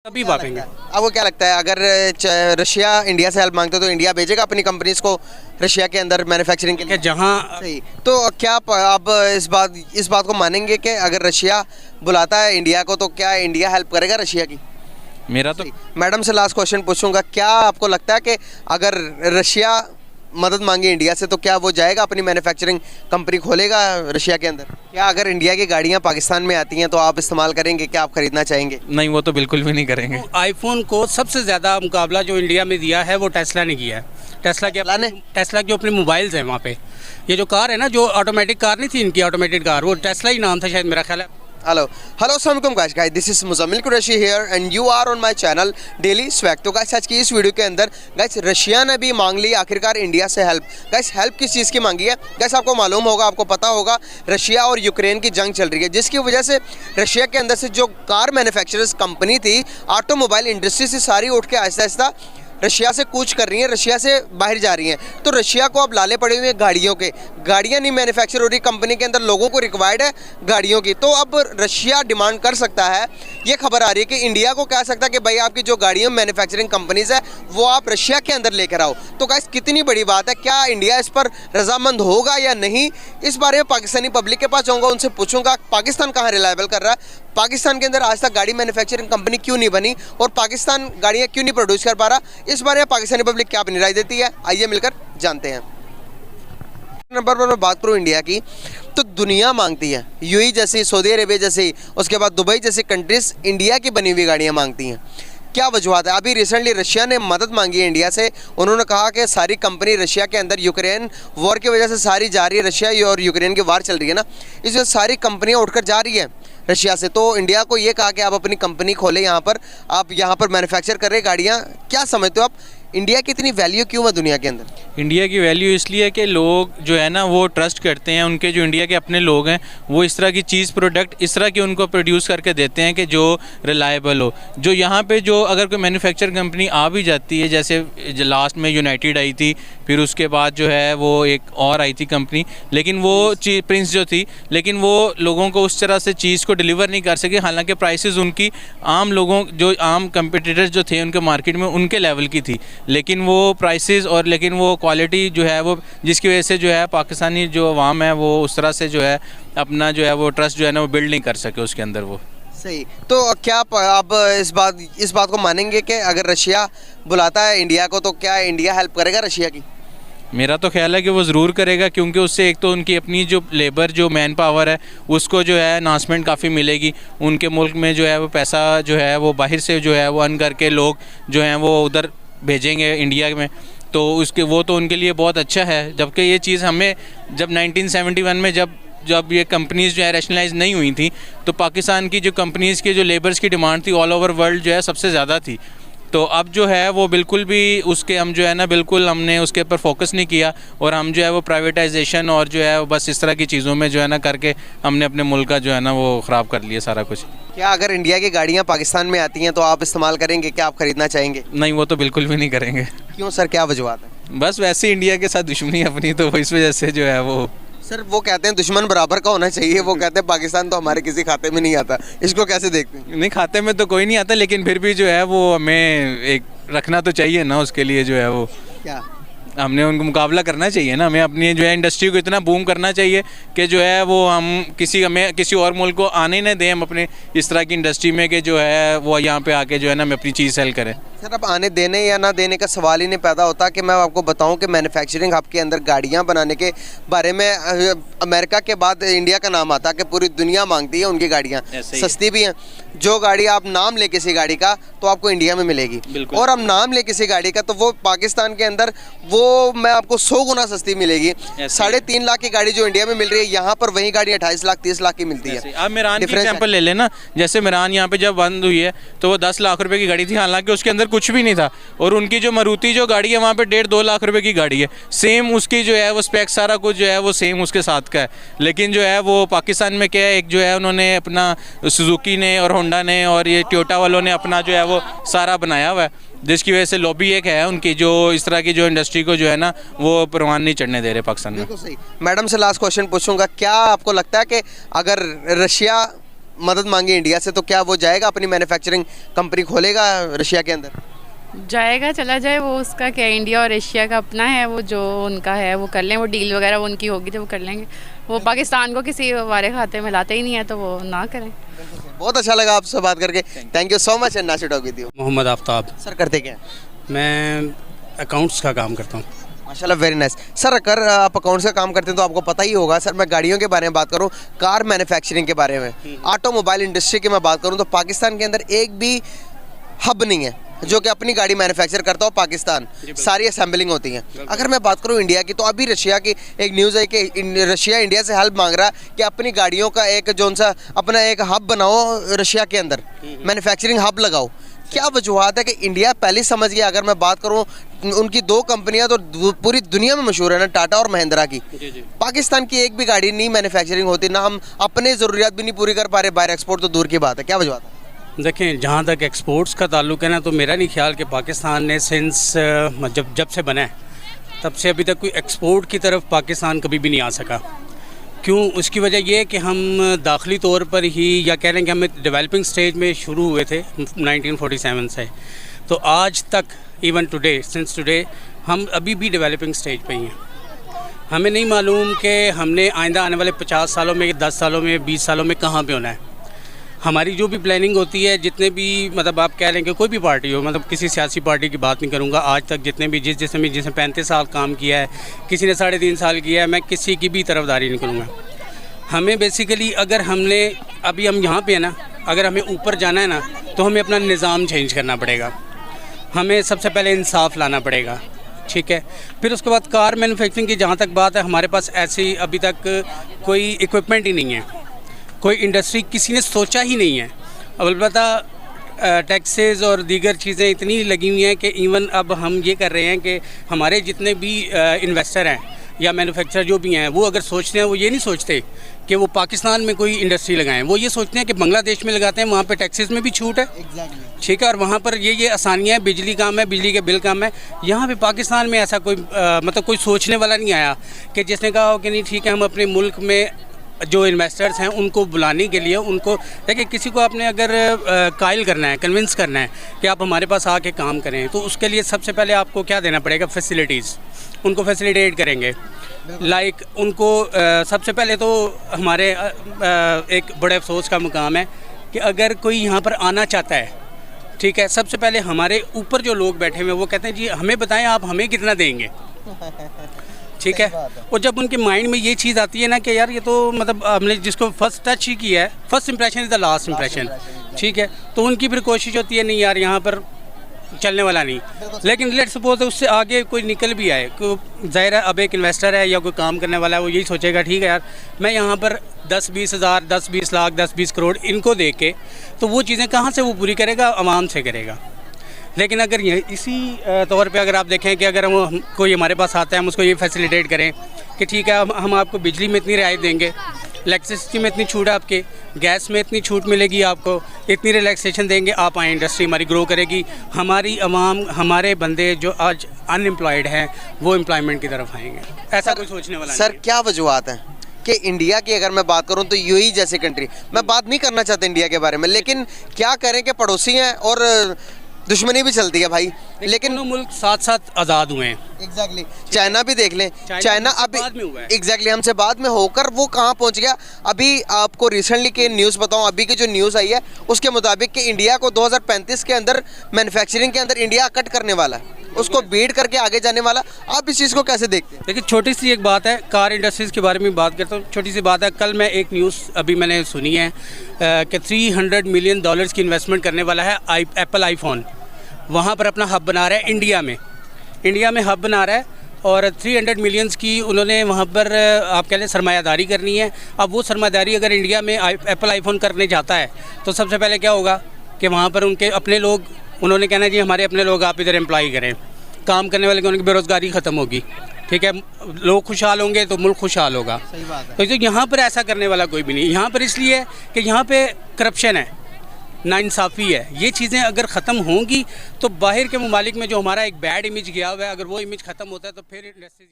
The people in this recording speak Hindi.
तभी भागेंगे। आपको क्या लगता है अगर रशिया इंडिया से हेल्प मांगते तो इंडिया भेजेगा अपनी कंपनीज को रशिया के अंदर मैन्युफैक्चरिंग के लिए? जहाँ सही। तो क्या आप इस बात को मानेंगे कि अगर रशिया बुलाता है इंडिया को तो क्या इंडिया हेल्प करेगा रशिया की? मेरा तो मैडम से लास्ट क्वेश्चन पूछूंगा, क्या आपको लगता है कि अगर रशिया मदद मांगे इंडिया से तो क्या वो जाएगा अपनी मैन्युफैक्चरिंग कंपनी खोलेगा रशिया के अंदर? क्या अगर इंडिया की गाड़ियां पाकिस्तान में आती हैं तो आप इस्तेमाल करेंगे, क्या आप खरीदना चाहेंगे? नहीं, वो तो बिल्कुल भी नहीं करेंगे। आईफोन को सबसे ज़्यादा मुकाबला जो इंडिया में दिया है वो टेस्ला ने किया है। टेस्ला के जो अपने मोबाइल्स हैं वहाँ पे, ये जो कार है ना, जो ऑटोमेटिक कार नहीं थी इनकी, ऑटोमेटेड कार, वो टेस्ला ही नाम था शायद, मेरा ख्याल है। हेलो अस्सलाम वालेकुम guys, this is Muzammil Qureshi here and you are on my channel daily swag. तो गाइस आज की इस वीडियो के अंदर गाइस रशिया ने भी मांग ली आखिरकार इंडिया से हेल्प। गाइस हेल्प किस चीज़ की मांगी है? गाइस आपको मालूम होगा, आपको पता होगा, रशिया और यूक्रेन की जंग चल रही है, जिसकी वजह से रशिया के अंदर से जो कार मैन्युफैक्चरर्स कंपनी थी, ऑटोमोबाइल इंडस्ट्री से सारी उठ के आहिस्ता आहिस्ता रशिया से कूच कर रही हैं, रशिया से बाहर जा रही हैं। तो रशिया को अब लाले पड़े हुए हैं गाड़ियों के, गाड़ियां नहीं मैन्युफैक्चर हो रही कंपनी के अंदर, लोगों को रिक्वायर्ड है गाड़ियों की। तो अब रशिया डिमांड कर सकता है, ये खबर आ रही है कि इंडिया को कह सकता है कि भाई आपकी जो गाड़ियों मैन्युफैक्चरिंग कंपनीज है वो आप रशिया के अंदर लेकर आओ। तो गाइस कितनी बड़ी बात है, क्या इंडिया इस पर रजामंद होगा या नहीं? इस बारे में पाकिस्तानी पब्लिक के पास जाऊँगा, उनसे पूछूंगा पाकिस्तान कहाँ रिलायबल कर रहा है, पाकिस्तान के अंदर आज तक गाड़ी मैन्युफैक्चरिंग कंपनी क्यों नहीं बनी और पाकिस्तान गाड़ियाँ क्यों नहीं प्रोड्यूस कर पा रहा। इस बारे में पाकिस्तानी पब्लिक क्या अपनी राय देती है, आइए मिलकर जानते हैं। नंबर पर मैं बात करूँ इंडिया की, तो दुनिया मांगती है, यूएई जैसी, सऊदी अरेबिया जैसी, उसके बाद दुबई जैसी कंट्रीज इंडिया की बनी हुई गाड़ियाँ मांगती हैं। क्या वजूहत है? अभी रिसेंटली रशिया ने मदद मांगी है इंडिया से। उन्होंने कहा कि सारी कंपनी रशिया के अंदर, यूक्रेन वॉर की वजह से सारी जा रही है, रशिया और यूक्रेन की वार चल रही है ना, इस वजह से सारी कंपनियां उठकर जा रही है रशिया से। तो इंडिया को ये कहा कि आप अपनी कंपनी खोलें यहाँ पर, आप यहाँ पर मैन्युफैक्चर कर रहे गाड़ियाँ। क्या समझते हो आप, इंडिया की इतनी वैल्यू क्यों है दुनिया के अंदर? इंडिया की वैल्यू इसलिए कि लोग जो है ना वो ट्रस्ट करते हैं, उनके जो इंडिया के अपने लोग हैं वो इस तरह की चीज़, प्रोडक्ट इस तरह की उनको प्रोड्यूस करके देते हैं कि जो रिलायबल हो। जो यहाँ पे जो अगर कोई मैन्युफैक्चर कंपनी आ भी जाती है, जैसे लास्ट में यूनाइटेड आई थी, फिर उसके बाद जो है वो एक और आई थी कंपनी, लेकिन वो चीज़ प्रिंस जो थी, लेकिन वो लोगों को उस तरह से चीज़ को डिलीवर नहीं कर सके। हालांकि प्राइसेस उनकी आम लोगों, जो आम कंपटीटर्स जो थे उनके मार्केट में, उनके लेवल की थी, लेकिन वो प्राइसेस और लेकिन वो क्वालिटी जो है वो, जिसकी वजह से जो है पाकिस्तानी जो अवाम है वो उस तरह से जो है अपना जो है वो ट्रस्ट जो है ना वो बिल्ड नहीं कर सके उसके अंदर वो। सही। तो क्या आप इस बात को मानेंगे कि अगर रशिया बुलाता है इंडिया को तो क्या इंडिया हेल्प करेगा रशिया की? मेरा तो ख्याल है कि वो ज़रूर करेगा, क्योंकि उससे एक तो उनकी अपनी जो लेबर, जो मैन पावर है, उसको जो है एनहांसमेंट काफ़ी मिलेगी। उनके मुल्क में जो है वो पैसा जो है वो बाहर से जो है वो अर्न करके लोग जो हैं वो उधर भेजेंगे इंडिया में, तो उसके वो तो उनके लिए बहुत अच्छा है। जबकि ये चीज़ हमें जब 1971 में जब ये कंपनीज़ जो है रैशनलाइज नहीं हुई थी, तो पाकिस्तान की जो कंपनीज़ की जो लेबर्स की डिमांड थी ऑल ओवर वर्ल्ड जो है सबसे ज़्यादा थी। तो अब जो है वो बिल्कुल भी उसके हम जो है ना बिल्कुल हमने उसके ऊपर फोकस नहीं किया, और हम जो है वो प्राइवेटाइजेशन और जो है बस इस तरह की चीज़ों में जो है ना करके हमने अपने मुल्क का जो है ना वो ख़राब कर लिया सारा कुछ। क्या अगर इंडिया की गाड़ियाँ पाकिस्तान में आती हैं तो आप इस्तेमाल करेंगे, क्या आप खरीदना चाहेंगे? नहीं, वो तो बिल्कुल भी नहीं करेंगे। क्यों सर, क्या वजूहत है? बस वैसे इंडिया के साथ दुश्मनी अपनी, तो इस वजह से जो है वो। सर वो कहते हैं दुश्मन बराबर का होना चाहिए, वो कहते हैं पाकिस्तान तो हमारे किसी खाते में नहीं आता, इसको कैसे देखते हैं? नहीं, खाते में तो कोई नहीं आता, लेकिन फिर भी जो है वो हमें एक रखना तो चाहिए ना, उसके लिए जो है वो क्या हमने उनको मुकाबला करना चाहिए ना। हमें अपनी जो है इंडस्ट्री को इतना बूम करना चाहिए कि जो है वो हमें किसी और मुल्क को आने न दें हम अपने इस तरह की इंडस्ट्री में, कि जो है वो यहाँ पे आके जो है ना हम अपनी चीज़ सेल करें। सर अब आने देने या ना देने का सवाल ही नहीं पैदा होता कि मैं आपको बताऊं कि मैन्युफैक्चरिंग हब के अंदर गाड़ियां बनाने के बारे में अमेरिका के बाद इंडिया का नाम आता है कि पूरी दुनिया मांगती है उनकी गाड़ियां, सस्ती भी हैं। जो गाड़ी आप नाम ले किसी गाड़ी का तो आपको इंडिया में मिलेगी, और हम नाम ले किसी गाड़ी का तो वो पाकिस्तान के अंदर वो मैं आपको 100 गुना सस्ती मिलेगी। 3.5 लाख की गाड़ी जो इंडिया में मिल रही है, यहाँ पर वही गाड़ी 28 लाख 30 लाख की मिलती है। अब मिरान की एग्जांपल ले लेना, जैसे मिरान यहाँ पे जब बंद हुई है तो वो 10 लाख रुपए की गाड़ी थी, हालांकि उसके अंदर कुछ भी नहीं था, और उनकी जो मारुति जो गाड़ी है वहाँ पे 1.5-2 लाख रुपए की गाड़ी है, सेम उसकी जो है वो स्पेक सारा कुछ जो है वो सेम उसके साथ का है। लेकिन जो है वो पाकिस्तान में क्या है, एक जो है उन्होंने अपना सुजुकी ने और होंडा ने और ये टोयोटा वालों ने अपना जो है वो सारा बनाया हुआ है, जिसकी वजह से लॉबी एक है उनकी, जो इस तरह की जो इंडस्ट्री को जो है ना वो परवान नहीं चढ़ने दे रहे पाकिस्तान में। बिल्कुल सही। मैडम से लास्ट क्वेश्चन पूछूंगा, क्या आपको लगता है कि अगर रशिया मदद मांगी इंडिया से, तो क्या वो जाएगा अपनी मैन्युफैक्चरिंग कंपनी खोलेगा रशिया के अंदर? जाएगा, चला जाए, वो उसका क्या, इंडिया और एशिया का अपना है, वो जो उनका है वो कर लें, वो डील वगैरह वो उनकी होगी तो वो कर लेंगे। वो पाकिस्तान को किसी हमारे खाते में लाते ही नहीं है तो वो ना करें। बहुत अच्छा लगा आपसे बात करके, thank you so much and nice to talk with you. Mohammad Aftab. Sir करते क्या हैं? मैं अकाउंट्स का काम करता हूँ। माशाल्लाह, वेरी नाइस। सर अगर आप अकाउंट्स का काम करते हैं तो आपको पता ही होगा। सर मैं गाड़ियों के बारे में बात करूँ, कार मैन्युफैक्चरिंग के बारे में, ऑटोमोबाइल इंडस्ट्री की मैं बात करूँ तो पाकिस्तान के अंदर एक भी हब नहीं है जो कि अपनी गाड़ी मैन्युफैक्चर करता हो। पाकिस्तान सारी असेंबलिंग होती हैं। अगर मैं बात करूं इंडिया की, तो अभी रशिया की एक न्यूज़ है कि रशिया इंडिया से हेल्प मांग रहा है कि अपनी गाड़ियों का एक जो सा अपना एक हब बनाओ रशिया के अंदर, मैन्युफैक्चरिंग हब लगाओ। क्या वजूहत है कि इंडिया पहले समझ गया? अगर मैं बात करूं उनकी दो कंपनियां तो पूरी दुनिया में मशहूर है ना, टाटा और महिंद्रा की। पाकिस्तान की एक भी गाड़ी नहीं मैन्युफैक्चरिंग होती, ना हम अपने ज़रूरियात भी नहीं पूरी कर पा रहे, बाहर एक्सपोर्ट तो दूर की बात है। क्या वजूहत है? देखें, जहाँ तक एक्सपोर्ट्स का ताल्लुक है ना, तो मेरा नहीं ख्याल कि पाकिस्तान ने सिंस जब से बना है तब से अभी तक कोई एक्सपोर्ट की तरफ पाकिस्तान कभी भी नहीं आ सका। क्यों? उसकी वजह यह है कि हम दाखिली तौर पर ही, या कह रहे हैं कि हम डेवलपिंग स्टेज में शुरू हुए थे 1947 से, तो आज तक इवन टुडे, सिंस टुडे हम अभी भी डेवलपिंग स्टेज पे ही हैं। हमें नहीं मालूम कि हमने आइंदा आने वाले 50 सालों में, 10 सालों में, 20 सालों में कहाँ पे होना है। हमारी जो भी प्लानिंग होती है, जितने भी मतलब आप कह लें कि कोई भी पार्टी हो, मतलब किसी सियासी पार्टी की बात नहीं करूँगा, आज तक जितने भी जिसने 35 साल काम किया है, किसी ने 3.5 साल किया है, मैं किसी की भी तरफदारी नहीं करूँगा। हमें बेसिकली अगर हमने अभी हम यहाँ पे है ना, अगर हमें ऊपर जाना है ना, तो हमें अपना निज़ाम चेंज करना पड़ेगा। हमें सबसे पहले इंसाफ लाना पड़ेगा, ठीक है। फिर उसके बाद कार मैन्युफैक्चरिंग की जहाँ तक बात है, हमारे पास ऐसी अभी तक कोई इक्विपमेंट ही नहीं है, कोई इंडस्ट्री किसी ने सोचा ही नहीं है। अब अलबत्ता टैक्सेस और दीगर चीज़ें इतनी लगी हुई हैं कि इवन अब हम ये कर रहे हैं कि हमारे जितने भी इन्वेस्टर हैं या मैन्युफैक्चरर जो भी हैं, वो अगर सोचते हैं, वो ये नहीं सोचते कि वो पाकिस्तान में कोई इंडस्ट्री लगाएं, वो ये सोचते हैं कि बांग्लादेश में लगाते हैं, वहाँ पे टैक्सेस में भी छूट है, ठीक है, और वहाँ पर ये आसानियाँ हैं, बिजली काम है, बिजली के बिल काम है। यहाँ पे पाकिस्तान में ऐसा कोई मतलब कोई सोचने वाला नहीं आया कि जिसने कहा हो कि नहीं ठीक है, हम अपने मुल्क में जो इन्वेस्टर्स हैं उनको बुलाने के लिए, उनको देखिए, किसी को आपने अगर कायल करना है, कन्विंस करना है कि आप हमारे पास आके काम करें, तो उसके लिए सबसे पहले आपको क्या देना पड़ेगा? फैसिलिटीज़। उनको फैसिलिटेट करेंगे, लाइक उनको सबसे पहले तो हमारे एक बड़े अफसोस का मुकाम है कि अगर कोई यहाँ पर आना चाहता है, ठीक है, सबसे पहले हमारे ऊपर जो लोग बैठे हुए हैं वो कहते हैं जी हमें बताएं आप हमें कितना देंगे, ठीक है। और जब उनके माइंड में ये चीज़ आती है ना कि यार ये तो मतलब हमने जिसको फर्स्ट टच ही किया है, first impression is the last impression, ठीक है, तो उनकी फिर कोशिश होती है नहीं यार यहाँ पर चलने वाला नहीं। लेकिन लेट सपोज उससे आगे कोई निकल भी आए, ज़ाहिर है अब एक इन्वेस्टर है या कोई काम करने वाला है, वो यही सोचेगा ठीक है यार मैं यहाँ पर 10-20 हज़ार, 10-20 लाख, 10-20 करोड़ इनको दे के, तो वो चीज़ें कहाँ से वो पूरी करेगा? आवाम से करेगा। लेकिन अगर ये इसी तौर पे अगर आप देखें कि अगर हम कोई हमारे पास आता है, हम उसको ये फैसिलिटेट करें कि ठीक है हम आपको बिजली में इतनी रियायत देंगे, इलेक्ट्रिसिटी में इतनी छूट है, आपके गैस में इतनी छूट मिलेगी, आपको इतनी रिलैक्सेशन देंगे, आप आए, इंडस्ट्री हमारी ग्रो करेगी, हमारी आवाम, हमारे बंदे जो आज अनएम्प्लॉयड हैं वो एम्प्लॉयमेंट की तरफ आएंगे। ऐसा कोई सोचने वाला सर क्या वजूहत है कि इंडिया की अगर मैं बात करूं तो यूएई जैसी कंट्री, मैं बात नहीं करना चाहता इंडिया के बारे में, लेकिन क्या करें कि पड़ोसी हैं और दुश्मनी भी चलती है भाई, लेकिन मुल्क साथ साथ आज़ाद हुए हैं। एग्जैक्टली चाइना भी देख लें, चाइना अभी एग्जैक्टली हमसे बाद में होकर वो कहाँ पहुँच गया। अभी आपको रिसेंटली की न्यूज़ बताऊँ, अभी की जो न्यूज़ आई है उसके मुताबिक कि इंडिया को 2035 के अंदर मैन्युफैक्चरिंग के अंदर इंडिया कट करने वाला है, उसको बीट करके आगे जाने वाला। आप इस चीज़ को कैसे देखते हैं? देखिए, छोटी सी एक बात है, कार इंडस्ट्रीज़ के बारे में बात करता हूँ, छोटी सी बात है। कल मैं एक न्यूज़ अभी मैंने सुनी है कि $300 मिलियन की इन्वेस्टमेंट करने वाला है एप्पल आईफोन, वहाँ पर अपना हब बना रहा है इंडिया में हब बना रहा है, और 300 मिलियंस की उन्होंने वहाँ पर आप कह लें सरमायादारी करनी है। अब वो सरमायादारी अगर इंडिया में एप्पल आईफोन करने जाता है तो सबसे पहले क्या होगा कि वहाँ पर उनके अपने लोग, उन्होंने कहना जी हमारे अपने लोग आप इधर एम्प्लॉय करें, काम करने वाले की उनकी बेरोज़गारी ख़त्म होगी, ठीक है, लोग खुशहाल होंगे तो मुल्क खुशहाल होगा। सही बात है। तो यहाँ पर ऐसा करने वाला कोई भी नहीं, यहाँ पर इसलिए है कि यहाँ पे करप्शन है, नाइंसाफ़ी है। ये चीज़ें अगर ख़त्म होंगी तो बाहर के ममालिक में जो हमारा एक बैड इमेज गया हुआ है, अगर वो इमेज ख़त्म होता है तो फिर इंडस्ट्रीज